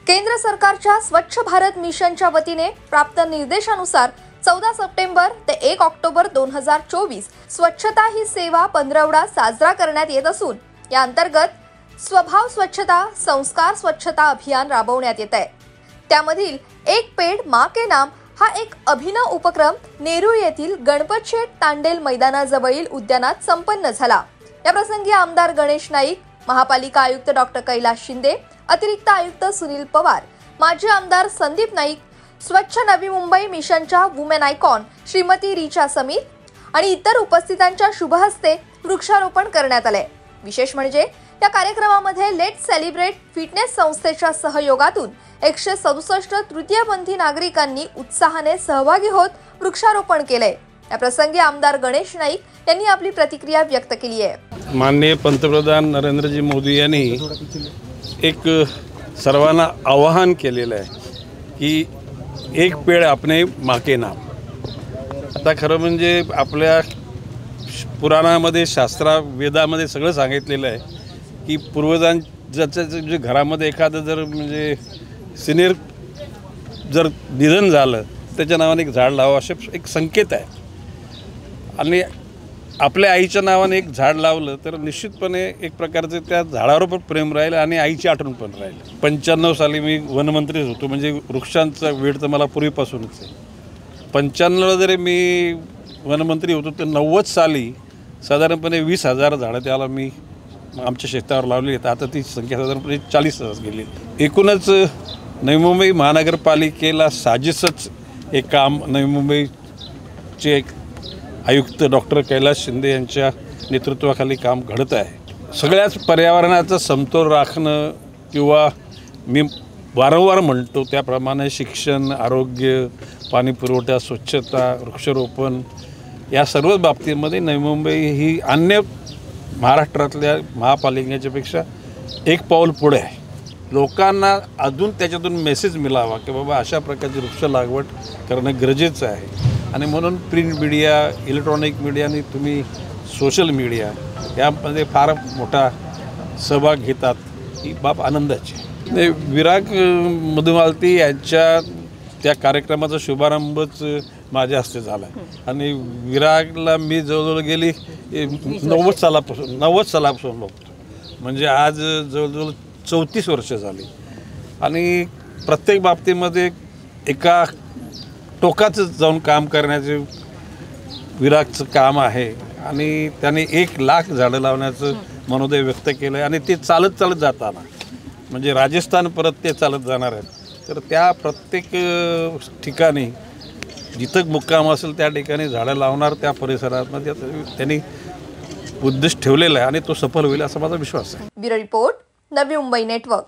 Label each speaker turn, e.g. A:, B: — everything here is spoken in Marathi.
A: केंद्र सरकारच्या स्वच्छ भारत मिशनच्या वतीने प्राप्त निर्देशानुसार 14 सप्टेंबर ते 1 ऑक्टोबर 2024 स्वच्छता ही सेवा पंधरवडा साजरा करण्यात येत असून या अंतर्गत स्वभाव स्वच्छता संस्कार स्वच्छता अभियान राबवण्यात येत आहे। त्यामधील एक पेड़ मां के नाम हा एक अभिनव उपक्रम नेरूळ येथील गणपत शेठ तांडेल मैदानाजवळील उद्यानात संपन्न झाला। या प्रसंगी आमदार गणेश नाईक, महापालिका आयुक्त डॉक्टर कैलास शिंदे, अतिरिक्त आयुक्त सुनील पवार, माजी आमदार संदीप नाईक, स्वच्छ नवी मुंबई मिशनच्या वुमेन आयकॉन श्रीमती रिचा समीर आणि इतर उपस्थितांच्या शुभहस्ते वृक्षारोपण करण्यात आले। विशेष म्हणजे या कार्यक्रमामध्ये लेट्स सेलिब्रेट फिटनेस संस्थेच्या सहयोगातून 167 तृतीयपंथी नागरिकांनी उत्साहाने सहभागी होत वृक्षारोपण केले। या प्रसंगी आमदार गणेश नाईक यांनी आपली प्रतिक्रिया व्यक्त केली आहे।
B: माननीय पंतप्रधान नरेंद्रजी मोदी यांनी एक सर्वांना आवाहन केलेलं आहे की एक पेड़ अपने माँ के नाम। आता खरं म्हणजे आपल्या पुराणामध्ये शास्त्रा वेदामध्ये सगळं सांगितलेलं आहे की पूर्वजांच्या जे घरामध्ये एखादं जर म्हणजे सिनियर जर निधन झालं त्याच्या नावाने एक झाड लावा असे एक संकेत आहे। आणि आपल्या आईच्या नावाने एक झाड लावलं तर निश्चितपणे एक प्रकारचे त्या झाडावर पण प्रेम राहील आणि आईची आठवण पण राहील। 95 साली मी वनमंत्रीच होतो, म्हणजे वृक्षांचा वेळ तर मला पूर्वीपासूनच आहे। 95ला जरी मी वनमंत्री होतो तर 90 साली साधारणपणे 20,000 झाडं त्याला मी आमच्या शेतावर लावली आहेत। आता ती संख्या साधारणपणे 40,000 गेली। एकूणच नवी मुंबई महानगरपालिकेला साजेसच हे काम नवी मुंबईचे आयुक्त डॉक्टर कैलास शिंदे यांच्या नेतृत्वाखाली काम घडत आहे। सगळ्याच पर्यावरणाचा समतोल राखणं किंवा मी वारंवार म्हणतो त्याप्रमाणे शिक्षण, आरोग्य, पाणी पुरवठा, स्वच्छता, वृक्षारोपण या सर्व बाबतीमध्ये नवी मुंबई ही अन्य महाराष्ट्रातल्या महापालिकेच्यापेक्षा एक पाऊल पुढे आहे। लोकांना अजून त्याच्यातून मेसेज मिळावा की बाबा अशा प्रकारची वृक्ष लागवड करणं गरजेचं आहे। आणि म्हणून प्रिंट मीडिया, इलेक्ट्रॉनिक मीडिया आणि तुम्ही सोशल मीडिया यामध्ये फार मोठा सहभाग घेतात, ही बाब आनंदाची। विराग मधुमालती यांच्या त्या कार्यक्रमाचा शुभारंभच माझ्या हस्ते झाला आणि विरागला मी जवळजवळ गेली 90 सालापासून बघतो, म्हणजे आज जवळजवळ 34 वर्ष झाली। आणि प्रत्येक बाबतीमध्ये एका टोकाचं जाऊन काम करण्याचे विरागचं काम आहे आणि त्याने 1,00,000 झाडं लावण्याचं मनोदय व्यक्त केलं आहे। आणि ते चालत जाताना म्हणजे राजस्थान परत ते चालत जाणार आहेत, तर त्या प्रत्येक ठिकाणी जिथं मुक्काम असेल त्या ठिकाणी झाडं लावणार, त्या परिसरामध्ये त्यांनी उद्देश ठेवलेला आहे आणि तो सफल होईल असा माझा विश्वास आहे।
A: Bureau report, Navi Mumbai network.